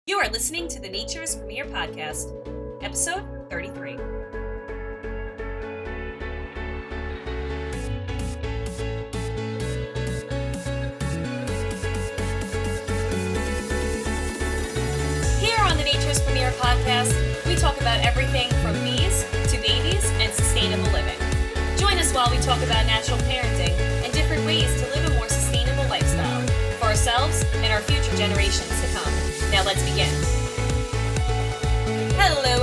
You are listening to the Nature's Premier Podcast, episode 33. Here on the Nature's Premier Podcast, we talk about everything from bees to babies and sustainable living. Join us while we talk about natural parenting and different ways to live a more sustainable lifestyle for ourselves and our future generations to come. Now let's begin. Hello,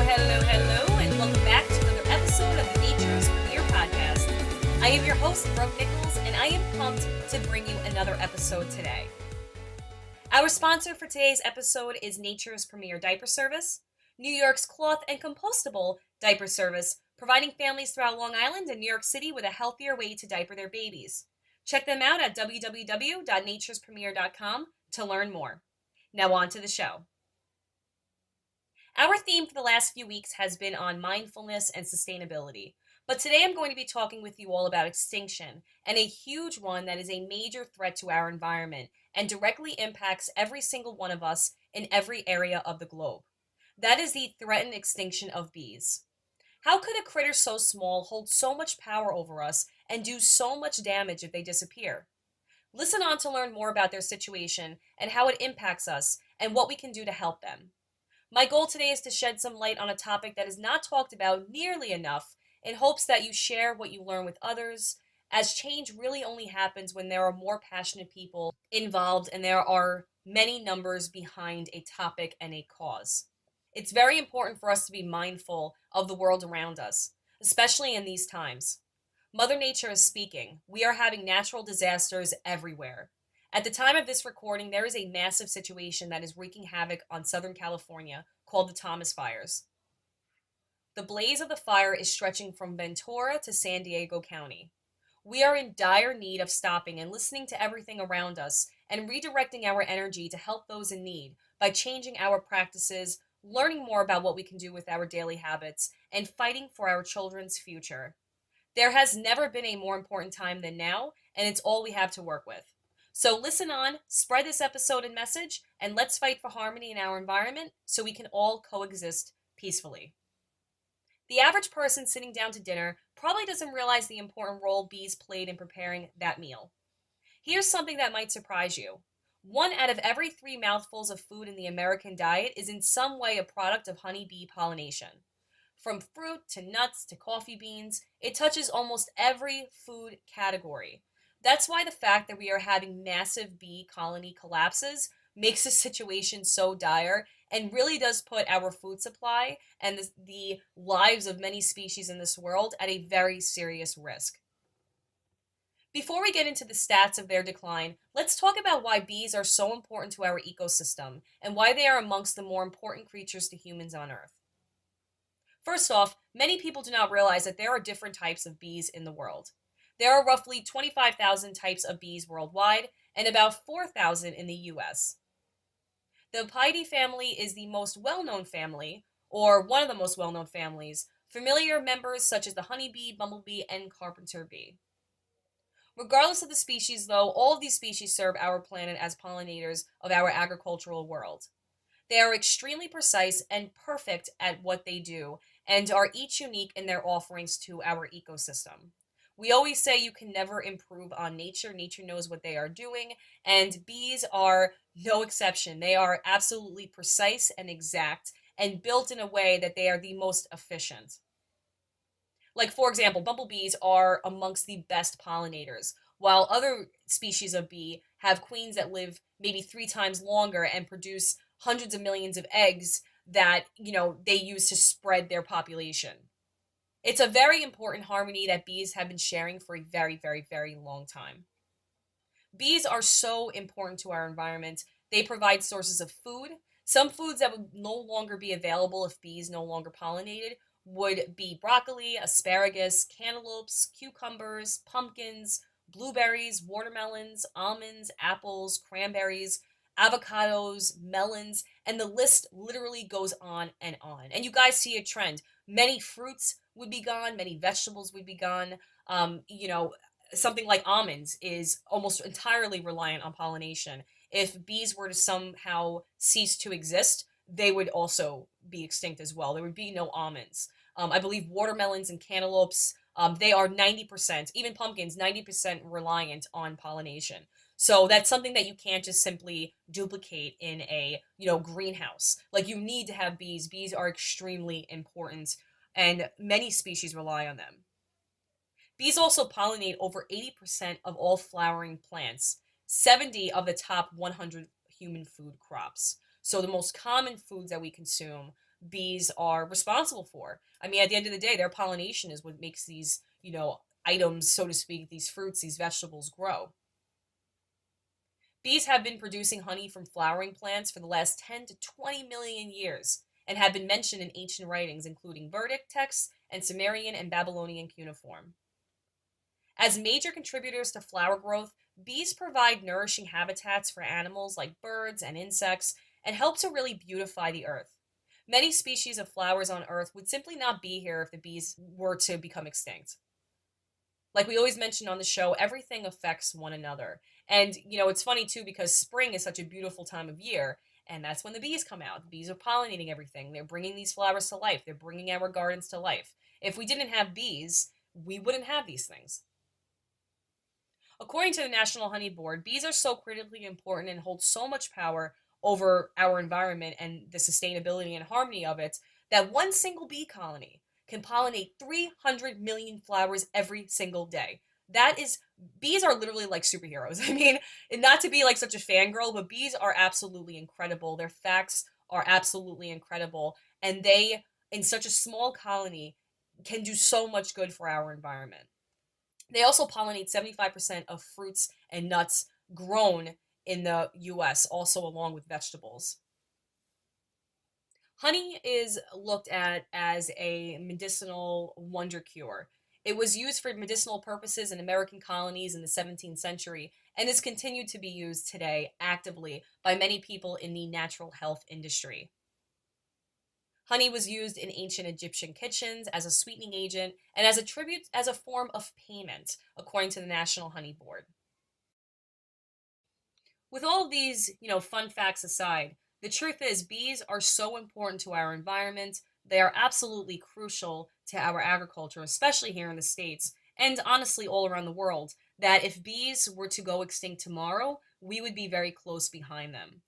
and welcome back to another episode of the Nature's Premier Podcast. I am your host, Brooke, and I am pumped to bring you another episode today. Our sponsor for today's episode is Nature's Premier Diaper Service, New York's cloth and compostable diaper service, providing families throughout Long Island and New York City with a healthier way to diaper their babies. Check them out at www.naturespremier.com to learn more. Now on to the show. Our theme for the last few weeks has been on mindfulness and sustainability, but today I'm going to be talking with you all about extinction, and a huge one that is a major threat to our environment and directly impacts every single one of us in every area of the globe. That is the threatened extinction of bees. How could a critter so small hold so much power over us and do so much damage if they disappear? Listen on to learn more about their situation and how it impacts us and what we can do to help them. My goal today is to shed some light on a topic that is not talked about nearly enough in hopes that you share what you learn with others, as change really only happens when there are more passionate people involved and there are many numbers behind a topic and a cause. It's very important for us to be mindful of the world around us, especially in these times. Mother Nature is speaking. We are having natural disasters everywhere. At the time of this recording, there is a massive situation that is wreaking havoc on Southern California called the Thomas Fires. The blaze of the fire is stretching from Ventura to San Diego County. We are in dire need of stopping and listening to everything around us and redirecting our energy to help those in need by changing our practices, learning more about what we can do with our daily habits, and fighting for our children's future. There has never been a more important time than now, and it's all we have to work with. So listen on, spread this episode and message, and let's fight for harmony in our environment so we can all coexist peacefully. The average person sitting down to dinner probably doesn't realize the important role bees played in preparing that meal. Here's something that might surprise you. 1 out of every 3 mouthfuls of food in the American diet is in some way a product of honeybee pollination. From fruit to nuts to coffee beans, it touches almost every food category. That's why the fact that we are having massive bee colony collapses makes the situation so dire and really does put our food supply and the lives of many species in this world at a very serious risk. Before we get into the stats of their decline, let's talk about why bees are so important to our ecosystem and why they are amongst the more important creatures to humans on Earth. First off, many people do not realize that there are different types of bees in the world. There are roughly 25,000 types of bees worldwide and about 4,000 in the US. The Apidae family is the most well-known family, or one of the most well-known families, familiar members such as the honeybee, bumblebee, and carpenter bee. Regardless of the species, though, all of these species serve our planet as pollinators of our agricultural world. They are extremely precise and perfect at what they do, and are each unique in their offerings to our ecosystem. We always say you can never improve on nature. Nature knows what they are doing, and bees are no exception. They are absolutely precise and exact, and built in a way that they are the most efficient. Like, for example, bumblebees are amongst the best pollinators, while other species of bee have queens that live maybe 3 times longer and produce hundreds of millions of eggs that, they use to spread their population. It's a very important harmony that bees have been sharing for a very, very, very long time. Bees are so important to our environment. They provide sources of food. Some foods that would no longer be available if bees no longer pollinated would be broccoli, asparagus, cantaloupes, cucumbers, pumpkins, blueberries, watermelons, almonds, apples, cranberries, avocados, melons, and the list literally goes on and on. And you guys see a trend. Many fruits would be gone, many vegetables would be gone. Something like almonds is almost entirely reliant on pollination. If bees were to somehow cease to exist, they would also be extinct as well. There would be no almonds. I believe watermelons and cantaloupes, they are 90%, even pumpkins, 90% reliant on pollination. So that's something that you can't just simply duplicate in a, greenhouse. Like you need to have bees. Bees are extremely important and many species rely on them. Bees also pollinate over 80% of all flowering plants, 70 of the top 100 human food crops. So the most common foods that we consume, bees are responsible for. I mean, at the end of the day, their pollination is what makes these, items, so to speak, these fruits, these vegetables grow. Bees have been producing honey from flowering plants for the last 10 to 20 million years and have been mentioned in ancient writings, including Vedic texts and Sumerian and Babylonian cuneiform. As major contributors to flower growth, bees provide nourishing habitats for animals like birds and insects and help to really beautify the earth. Many species of flowers on Earth would simply not be here if the bees were to become extinct. Like we always mention on the show, everything affects one another. And, it's funny too because spring is such a beautiful time of year. And that's when the bees come out. The bees are pollinating everything. They're bringing these flowers to life. They're bringing our gardens to life. If we didn't have bees, we wouldn't have these things. According to the National Honey Board, bees are so critically important and hold so much power over our environment and the sustainability and harmony of it that one single bee colony can pollinate 300 million flowers every single day. That is, bees are literally like superheroes. I mean, not to be like such a fangirl, but bees are absolutely incredible. Their facts are absolutely incredible. And they, in such a small colony, can do so much good for our environment. They also pollinate 75% of fruits and nuts grown in the US, also along with vegetables. Honey is looked at as a medicinal wonder cure. It was used for medicinal purposes in American colonies in the 17th century and is continued to be used today actively by many people in the natural health industry. Honey was used in ancient Egyptian kitchens as a sweetening agent and as a tribute as a form of payment, according to the National Honey Board. With all of these, fun facts aside, the truth is bees are so important to our environment. They are absolutely crucial to our agriculture, especially here in the States, and honestly all around the world, that if bees were to go extinct tomorrow, we would be very close behind them.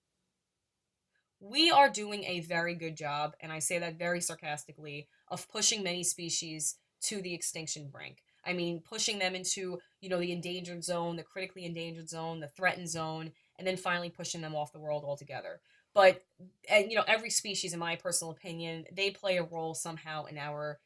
We are doing a very good job, and I say that very sarcastically, of pushing many species to the extinction brink. I mean, pushing them into, the endangered zone, the critically endangered zone, the threatened zone, and then finally pushing them off the world altogether. But, and, every species, in my personal opinion, they play a role somehow in our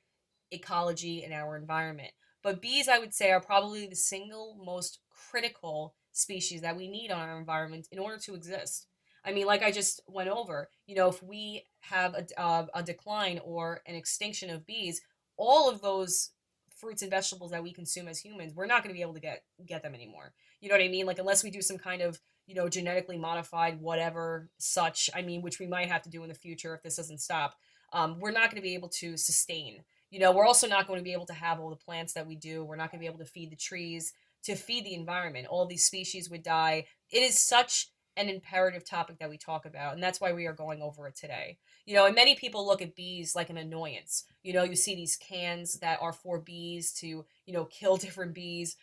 ecology and our environment. But bees, I would say, are probably the single most critical species that we need on our environment in order to exist. I mean, like I just went over, if we have a decline or an extinction of bees, all of those fruits and vegetables that we consume as humans, we're not going to be able to get them anymore. You know what I mean? Like unless we do some kind of genetically modified whatever such. I mean, which we might have to do in the future if this doesn't stop. We're not going to be able to sustain. We're also not going to be able to have all the plants that we do. We're not going to be able to feed the trees, to feed the environment. All these species would die. It is such an imperative topic that we talk about, and that's why we are going over it today. And many people look at bees like an annoyance. You see these cans that are for bees to, kill different bees.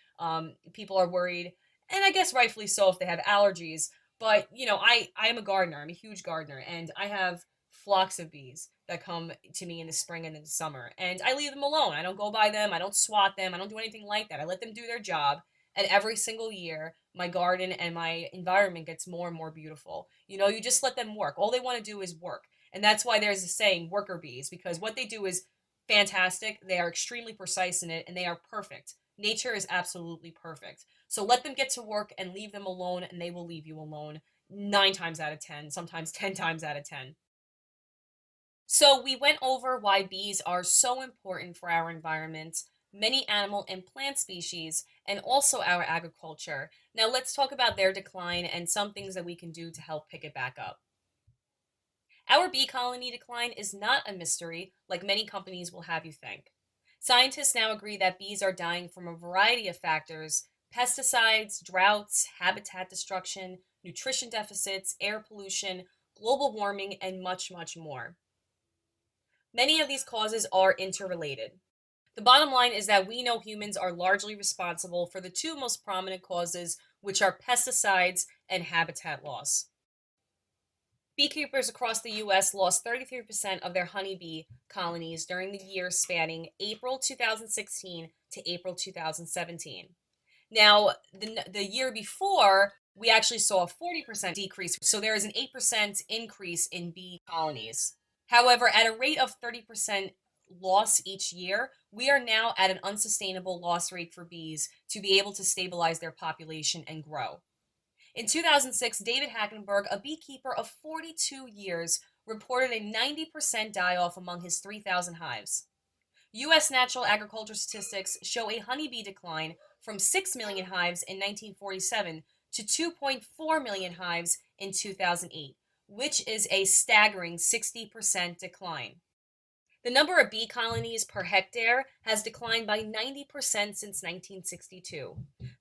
People are worried, and I guess rightfully so if they have allergies. But I am a gardener. I'm a huge gardener, and I have flocks of bees that come to me in the spring and in the summer. And I leave them alone. I don't go by them. I don't swat them. I don't do anything like that. I let them do their job. And every single year, my garden and my environment gets more and more beautiful. You just let them work. All they want to do is work. And that's why there's a saying, worker bees, because what they do is fantastic. They are extremely precise in it, and they are perfect. Nature is absolutely perfect. So let them get to work and leave them alone, and they will leave you alone 9 times out of 10, sometimes 10 times out of 10. So we went over why bees are so important for our environment, many animal and plant species, and also our agriculture. Now let's talk about their decline and some things that we can do to help pick it back up. Our bee colony decline is not a mystery like many companies will have you think. Scientists now agree that bees are dying from a variety of factors: pesticides, droughts, habitat destruction, nutrition deficits, air pollution, global warming, and much, much more. Many of these causes are interrelated. The bottom line is that we know humans are largely responsible for the two most prominent causes, which are pesticides and habitat loss. Beekeepers across the US lost 33% of their honeybee colonies during the year spanning April 2016 to April 2017. Now, the year before, we actually saw a 40% decrease. So there is an 8% increase in bee colonies. However, at a rate of 30% loss each year, we are now at an unsustainable loss rate for bees to be able to stabilize their population and grow. In 2006, David Hackenberg, a beekeeper of 42 years, reported a 90% die off among his 3,000 hives. U.S. natural agriculture statistics show a honeybee decline from 6 million hives in 1947 to 2.4 million hives in 2008, which is a staggering 60% decline. The number of bee colonies per hectare has declined by 90% since 1962.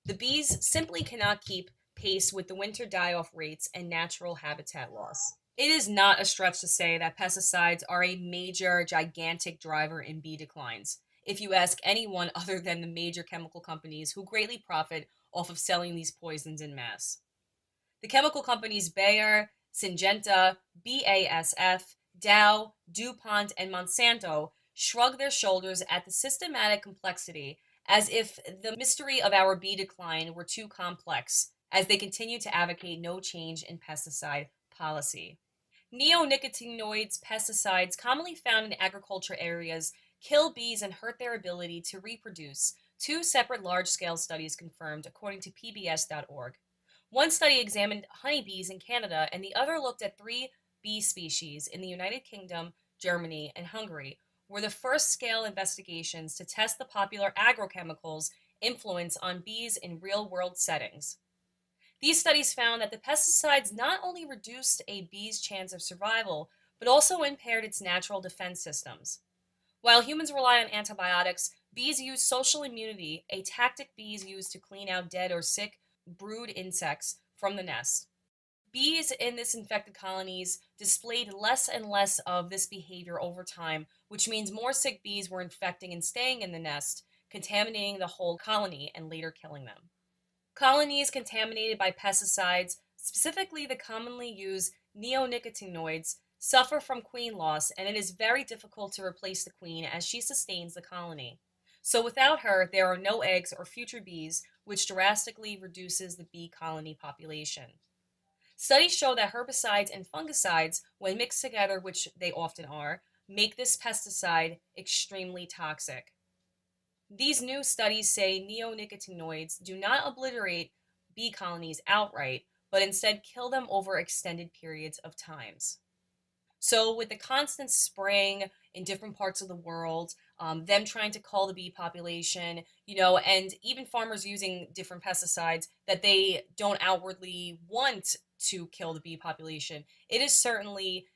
The bees simply cannot keep pace with the winter die-off rates and natural habitat loss. It is not a stretch to say that pesticides are a major, gigantic driver in bee declines. If you ask anyone other than the major chemical companies who greatly profit off of selling these poisons in mass. The chemical companies Bayer, Syngenta, BASF, Dow, DuPont, and Monsanto shrug their shoulders at the systematic complexity as if the mystery of our bee decline were too complex, as they continue to advocate no change in pesticide policy. Neonicotinoids, pesticides commonly found in agriculture areas, kill bees and hurt their ability to reproduce. Two separate large-scale studies confirmed, according to PBS.org. One study examined honeybees in Canada, and the other looked at 3 bee species in the United Kingdom, Germany, and Hungary, were the first scale investigations to test the popular agrochemicals' influence on bees in real-world settings. These studies found that the pesticides not only reduced a bee's chance of survival, but also impaired its natural defense systems. While humans rely on antibiotics, bees use social immunity, a tactic bees use to clean out dead or sick brood insects from the nest. Bees in this infected colonies displayed less and less of this behavior over time, which means more sick bees were infecting and staying in the nest, contaminating the whole colony and later killing them. Colonies contaminated by pesticides, specifically the commonly used neonicotinoids, suffer from queen loss, and it is very difficult to replace the queen as she sustains the colony. So without her, there are no eggs or future bees, which drastically reduces the bee colony population. Studies show that herbicides and fungicides, when mixed together, which they often are, make this pesticide extremely toxic. These new studies say neonicotinoids do not obliterate bee colonies outright, but instead kill them over extended periods of times. So, with the constant spraying in different parts of the world, them trying to cull the bee population, and even farmers using different pesticides that they don't outwardly want to kill the bee population, it is certainly,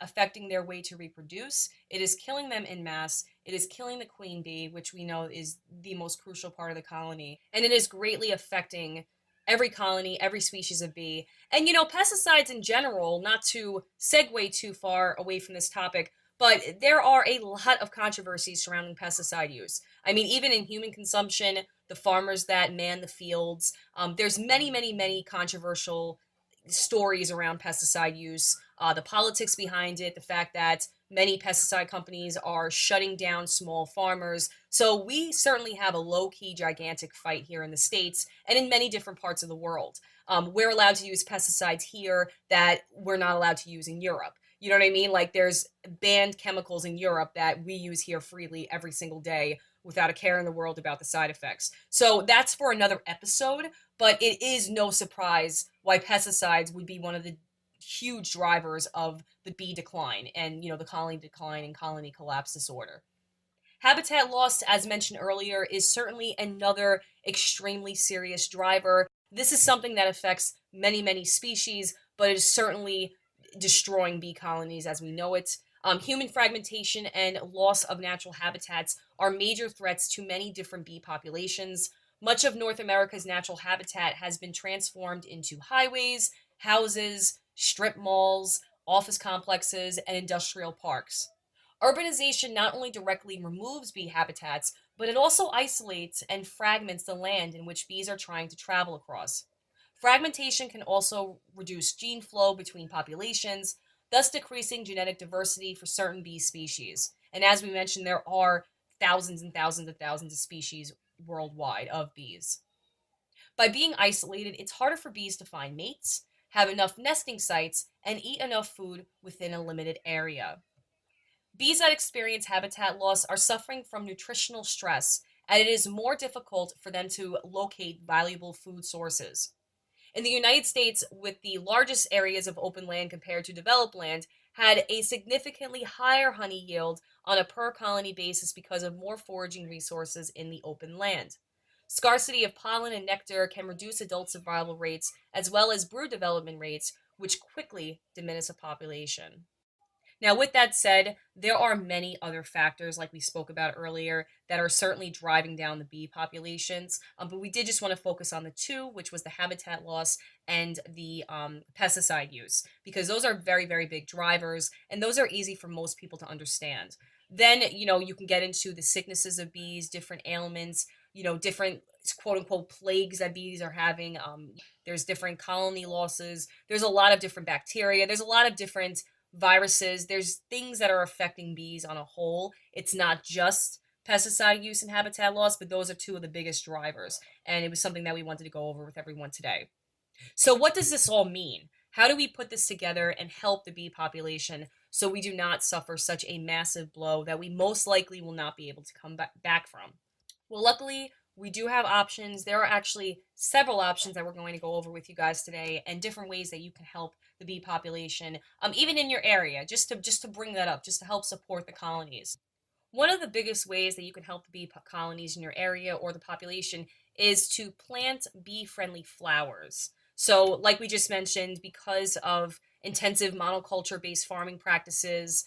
affecting their way to reproduce. It is killing them in mass. It is killing the queen bee, which we know is the most crucial part of the colony. And it is greatly affecting every colony, every species of bee. And pesticides in general, not to segue too far away from this topic, but there are a lot of controversies surrounding pesticide use. I mean, even in human consumption, the farmers that man the fields, there's many, many, many controversial stories around pesticide use, the politics behind it, the fact that many pesticide companies are shutting down small farmers. So we certainly have a low-key, gigantic fight here in the States and in many different parts of the world. We're allowed to use pesticides here that we're not allowed to use in Europe. You know what I mean? Like there's banned chemicals in Europe that we use here freely every single day without a care in the world about the side effects. So that's for another episode, but it is no surprise why pesticides would be one of the huge drivers of the bee decline and, the colony decline and colony collapse disorder. Habitat loss, as mentioned earlier, is certainly another extremely serious driver. This is something that affects many, many species, but it is certainly destroying bee colonies as we know it. Human fragmentation and loss of natural habitats are major threats to many different bee populations. Much of North America's natural habitat has been transformed into highways, houses, strip malls, office complexes, and industrial parks. Urbanization not only directly removes bee habitats, but it also isolates and fragments the land in which bees are trying to travel across. Fragmentation can also reduce gene flow between populations, thus decreasing genetic diversity for certain bee species. And as we mentioned, there are thousands and thousands and thousands of species worldwide of bees. By being isolated, it's harder for bees to find mates, have enough nesting sites, and eat enough food within a limited area. Bees that experience habitat loss are suffering from nutritional stress, and it is more difficult for them to locate valuable food sources. In the United States, with the largest areas of open land compared to developed land, had a significantly higher honey yield on a per colony basis because of more foraging resources in the open land. Scarcity of pollen and nectar can reduce adult survival rates as well as brood development rates, which quickly diminish a population. Now, with that said, there are many other factors, like we spoke about earlier, that are certainly driving down the bee populations. But we did just want to focus on the two, which was the habitat loss and the pesticide use, because those are very, very big drivers, and those are easy for most people to understand. Then, you can get into the sicknesses of bees, different ailments, different quote unquote plagues that bees are having. There's different colony losses. There's a lot of different bacteria. There's a lot of different viruses. There's things that are affecting bees on a whole. It's not just pesticide use and habitat loss, but those are two of the biggest drivers. And it was something that we wanted to go over with everyone today. So, what does this all mean? How do we put this together and help the bee population so we do not suffer such a massive blow that we most likely will not be able to come back from? Well, luckily, we do have options. There are actually several options that we're going to go over with you guys today, and different ways that you can help the bee population, even in your area, just to bring that up, just to help support the colonies. One of the biggest ways that you can help the bee colonies in your area or the population is to plant bee-friendly flowers. So, like we just mentioned, because of intensive monoculture-based farming practices,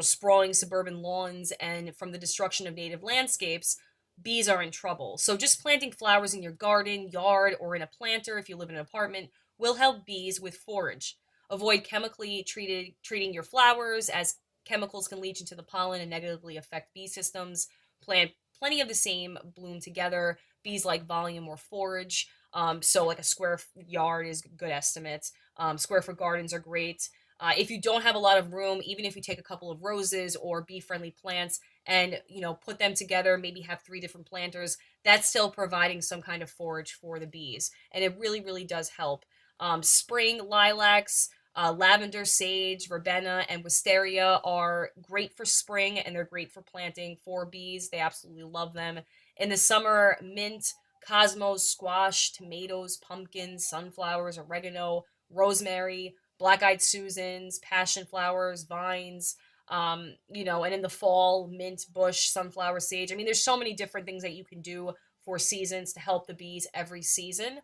sprawling suburban lawns, and from the destruction of native landscapes, bees are in trouble. So, just planting flowers in your garden, yard, or in a planter if you live in an apartment will help bees with forage. Avoid chemically treating your flowers, as chemicals can leach into the pollen and negatively affect bee systems. Plant plenty of the same bloom together. Bees like volume or forage. So like a square yard is a good estimate. Square foot gardens are great. If you don't have a lot of room, even if you take a couple of roses or bee-friendly plants and put them together, maybe have three different planters, that's still providing some kind of forage for the bees, and it really, really does help. Spring lilacs, lavender, sage, verbena, and wisteria are great for spring, and they're great for planting for bees. They absolutely love them. In the summer, mint, cosmos, squash, tomatoes, pumpkins, sunflowers, oregano, rosemary, black-eyed Susans, passion flowers, vines, and in the fall, mint, bush, sunflower, sage. I mean, there's so many different things that you can do for seasons to help the bees every season.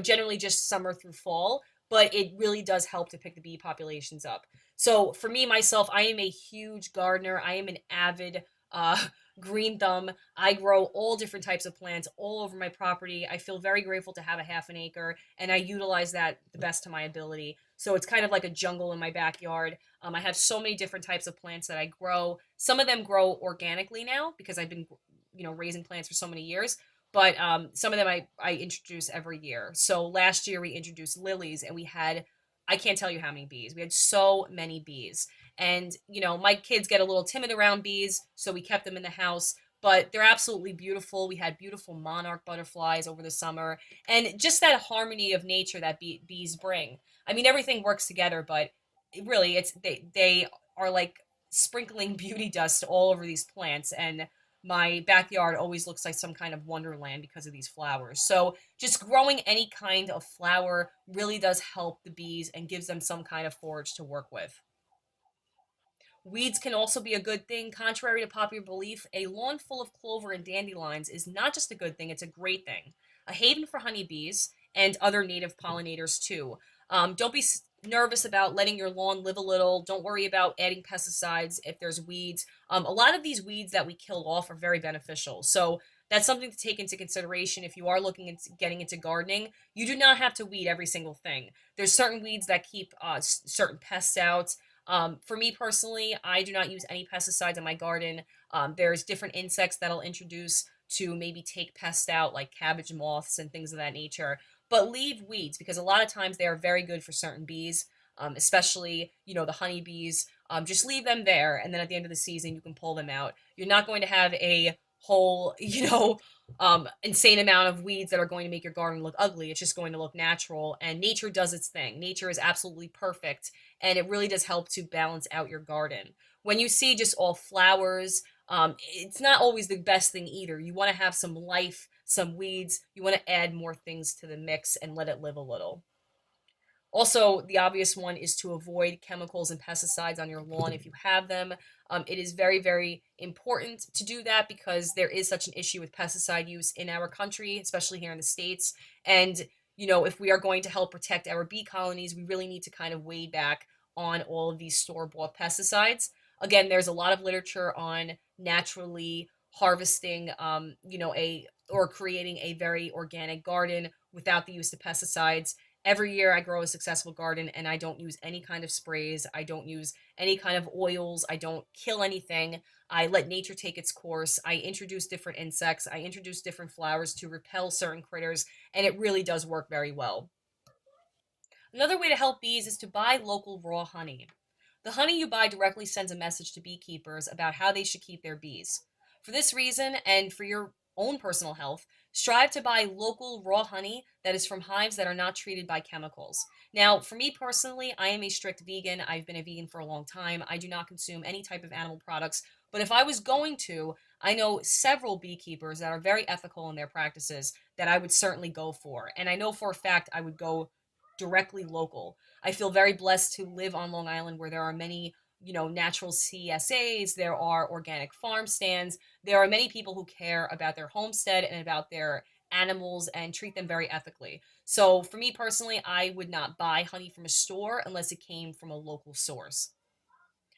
Generally just summer through fall, but it really does help to pick the bee populations up. So for me, myself, I am a huge gardener. I am an avid green thumb. I grow all different types of plants all over my property. I feel very grateful to have a half an acre, and I utilize that the best to my ability. So it's kind of like a jungle in my backyard. I have so many different types of plants that I grow. Some of them grow organically now because I've been, raising plants for so many years. But some of them I introduce every year. So last year we introduced lilies, and we had, I can't tell you how many bees. We had so many bees. And, my kids get a little timid around bees, so we kept them in the house. But they're absolutely beautiful. We had beautiful monarch butterflies over the summer, and just that harmony of nature that bees bring. I mean, everything works together, but really, they are like sprinkling beauty dust all over these plants, and my backyard always looks like some kind of wonderland because of these flowers. So just growing any kind of flower really does help the bees and gives them some kind of forage to work with. Weeds can also be a good thing. Contrary to popular belief, a lawn full of clover and dandelions is not just a good thing, it's a great thing. A haven for honeybees and other native pollinators, too. Don't be nervous about letting your lawn live a little. Don't worry about adding pesticides if there's weeds. A lot of these weeds that we kill off are very beneficial. So, That's something to take into consideration if you are looking into getting into gardening. You do not have to weed every single thing. There's certain weeds that keep certain pests out. For me personally, I do not use any pesticides in my garden. There's different insects that'll introduce to maybe take pests out, like cabbage moths and things of that nature. But leave weeds because a lot of times they are very good for certain bees, especially the honeybees. Just leave them there, and then at the end of the season, you can pull them out. You're not going to have a whole, insane amount of weeds that are going to make your garden look ugly. It's just going to look natural, and nature does its thing. Nature is absolutely perfect, and it really does help to balance out your garden. When you see just all flowers, it's not always the best thing either. You want to have some life, some weeds. You want to add more things to the mix and let it live a little. Also, the obvious one is to avoid chemicals and pesticides on your lawn if you have them. It is very, very important to do that because there is such an issue with pesticide use in our country, especially here in the States. And, if we are going to help protect our bee colonies, we really need to kind of weigh back on all of these store-bought pesticides. Again, there's a lot of literature on naturally harvesting, or creating a very organic garden without the use of pesticides. Every year I grow a successful garden and I don't use any kind of sprays. I don't use any kind of oils. I don't kill anything. I let nature take its course. I introduce different insects. I introduce different flowers to repel certain critters, and it really does work very well. Another way to help bees is to buy local raw honey. The honey you buy directly sends a message to beekeepers about how they should keep their bees. For this reason, and for your own personal health, strive to buy local raw honey that is from hives that are not treated by chemicals. Now, for me personally, I am a strict vegan. I've been a vegan for a long time. I do not consume any type of animal products. But if I was going to, I know several beekeepers that are very ethical in their practices that I would certainly go for. And I know for a fact I would go directly local. I feel very blessed to live on Long Island where there are many, natural CSAs, there are organic farm stands, there are many people who care about their homestead and about their animals and treat them very ethically. So for me personally, I would not buy honey from a store unless it came from a local source.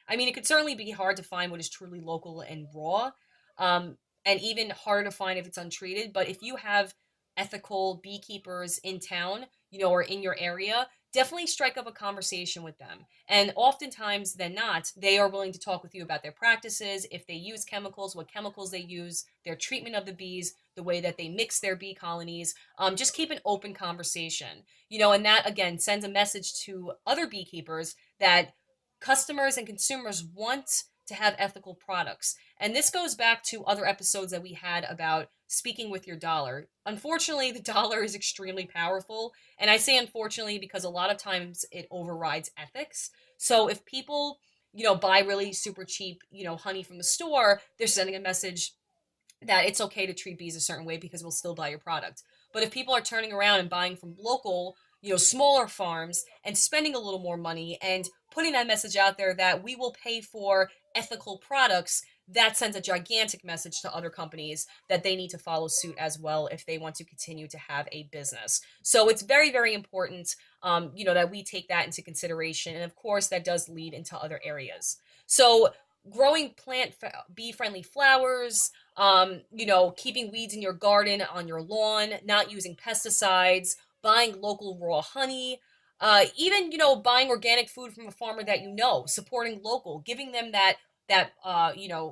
I mean, it could certainly be hard to find what is truly local and raw, um, and even harder to find if it's untreated. But if you have ethical beekeepers in town, or in your area, definitely strike up a conversation with them. And oftentimes than not, they are willing to talk with you about their practices, if they use chemicals, what chemicals they use, their treatment of the bees, the way that they mix their bee colonies. Just keep an open conversation, and that again sends a message to other beekeepers that customers and consumers want to have ethical products. And this goes back to other episodes that we had about speaking with your dollar. Unfortunately, the dollar is extremely powerful. And I say unfortunately because a lot of times it overrides ethics. So if people, buy really super cheap, honey from the store, they're sending a message that it's okay to treat bees a certain way because we'll still buy your product. But if people are turning around and buying from local, smaller farms and spending a little more money and putting that message out there that we will pay for ethical products, that sends a gigantic message to other companies that they need to follow suit as well if they want to continue to have a business. So it's very, very important, that we take that into consideration. And of course, that does lead into other areas. So growing bee friendly flowers, keeping weeds in your garden, on your lawn, not using pesticides, buying local raw honey, even, buying organic food from a farmer that supporting local, giving them that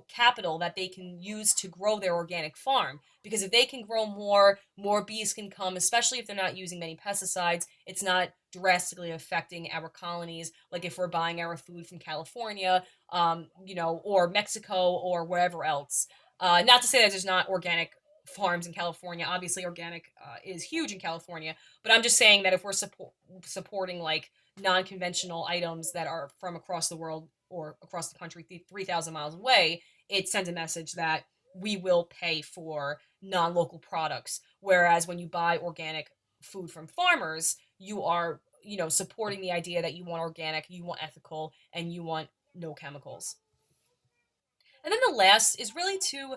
capital that they can use to grow their organic farm. Because if they can grow more bees can come, especially if they're not using many pesticides. It's not drastically affecting our colonies, like if we're buying our food from California, or Mexico or wherever else. Not to say that there's not organic farms in California. Obviously, organic is huge in California, but I'm just saying that if we're supporting like non-conventional items that are from across the world or across the country 3,000 miles away, it sends a message that we will pay for non-local products. Whereas when you buy organic food from farmers, you are, supporting the idea that you want organic, you want ethical, and you want no chemicals. And then the last is really to,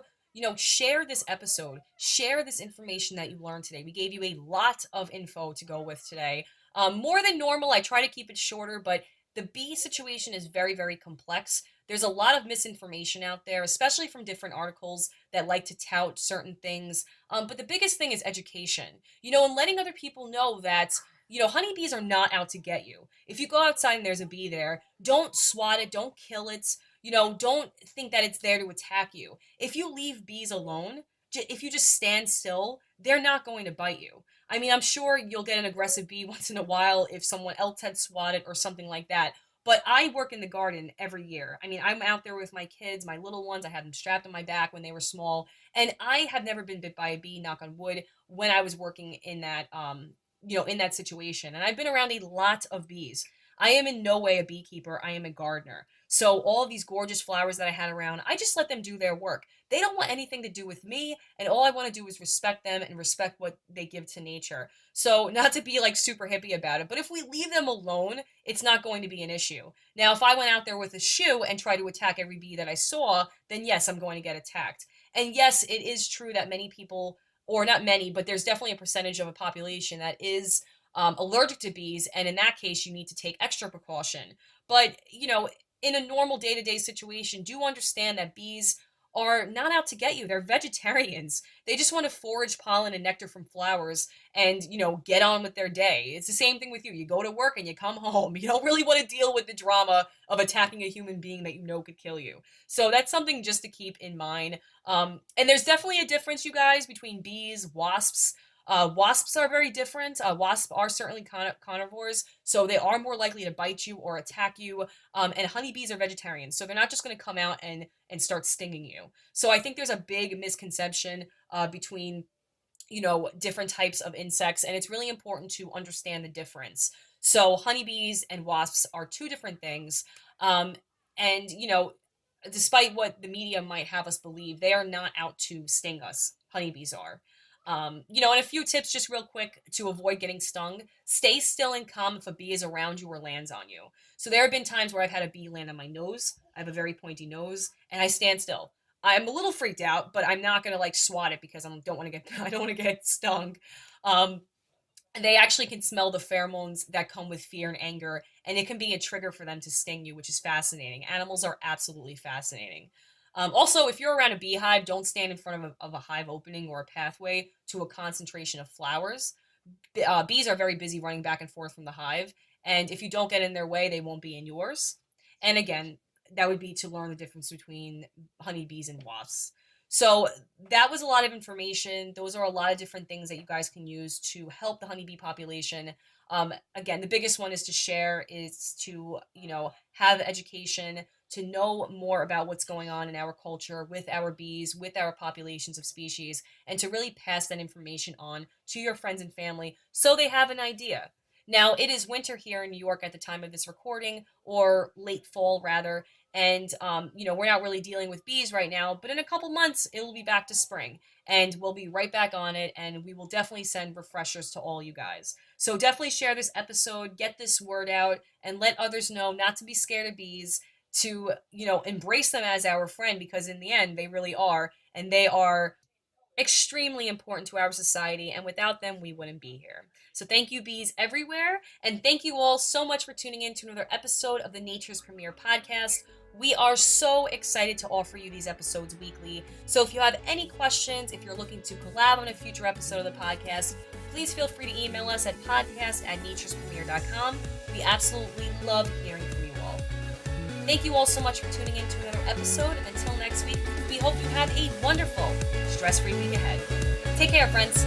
share this episode, share this information that you learned today. We gave you a lot of info to go with today. More than normal. I try to keep it shorter, but the bee situation is very, very complex. There's a lot of misinformation out there, especially from different articles that like to tout certain things. But the biggest thing is education, and letting other people know that, honeybees are not out to get you. If you go outside and there's a bee there, don't swat it, don't kill it, don't think that it's there to attack you. If you leave bees alone, if you just stand still, they're not going to bite you. I mean, I'm sure you'll get an aggressive bee once in a while if someone else had swatted or something like that. But I work in the garden every year. I mean, I'm out there with my kids, my little ones. I had them strapped on my back when they were small, and I have never been bit by a bee, knock on wood, when I was working in that in that situation. And I've been around a lot of bees. I am in no way a beekeeper. I am a gardener. So all of these gorgeous flowers that I had around, I just let them do their work. They don't want anything to do with me, and all I want to do is respect them and respect what they give to nature. So, not to be like super hippie about it, but if we leave them alone, it's not going to be an issue. Now, if I went out there with a shoe and tried to attack every bee that I saw, then yes, I'm going to get attacked. And yes, it is true that many people, or not many, but there's definitely a percentage of a population that is allergic to bees, and in that case, you need to take extra precaution. But, in a normal day to day situation, do understand that bees are not out to get you. They're vegetarians. They just want to forage pollen and nectar from flowers and, get on with their day. It's the same thing with you. You go to work and you come home. You don't really want to deal with the drama of attacking a human being that you know could kill you. So that's something just to keep in mind. And there's definitely a difference, you guys, between bees, wasps. Wasps are very different. Wasps are certainly carnivores, so they are more likely to bite you or attack you. And honeybees are vegetarians, so they're not just going to come out and start stinging you. So I think there's a big misconception between different types of insects, and it's really important to understand the difference. So honeybees and wasps are two different things, and despite what the media might have us believe, they are not out to sting us. Honeybees are. And a few tips just real quick to avoid getting stung. Stay still and calm if a bee is around you or lands on you. So there have been times where I've had a bee land on my nose. I have a very pointy nose, and I stand still. I'm a little freaked out, but I'm not gonna like swat it because I don't want to get stung. Um, they actually can smell the pheromones that come with fear and anger, and it can be a trigger for them to sting you, which is fascinating. Animals are absolutely fascinating. Also, if you're around a beehive, don't stand in front of a hive opening or a pathway to a concentration of flowers. Bees are very busy running back and forth from the hive, and if you don't get in their way, they won't be in yours. And again, that would be to learn the difference between honeybees and wasps. So that was a lot of information. Those are a lot of different things that you guys can use to help the honeybee population. Again, the biggest one is to share, is to, have education, to know more about what's going on in our culture with our bees, with our populations of species, and to really pass that information on to your friends and family so they have an idea. Now, it is winter here in New York at the time of this recording, or late fall rather, and we're not really dealing with bees right now, but in a couple months it will be back to spring, and we'll be right back on it, and we will definitely send refreshers to all you guys. So definitely share this episode, get this word out, and let others know not to be scared of bees, to embrace them as our friend, because in the end they really are, and they are extremely important to our society, and without them we wouldn't be here. So thank you, bees everywhere, and thank you all so much for tuning in to another episode of the Nature's Premier podcast. We are so excited to offer you these episodes weekly. So if you have any questions, if you're looking to collab on a future episode of the podcast, please feel free to email us at podcast@naturespremier.com. We absolutely love hearing from you all. Thank you all so much for tuning in to another episode. Until next week, we hope you have a wonderful, stress-free week ahead. Take care, friends.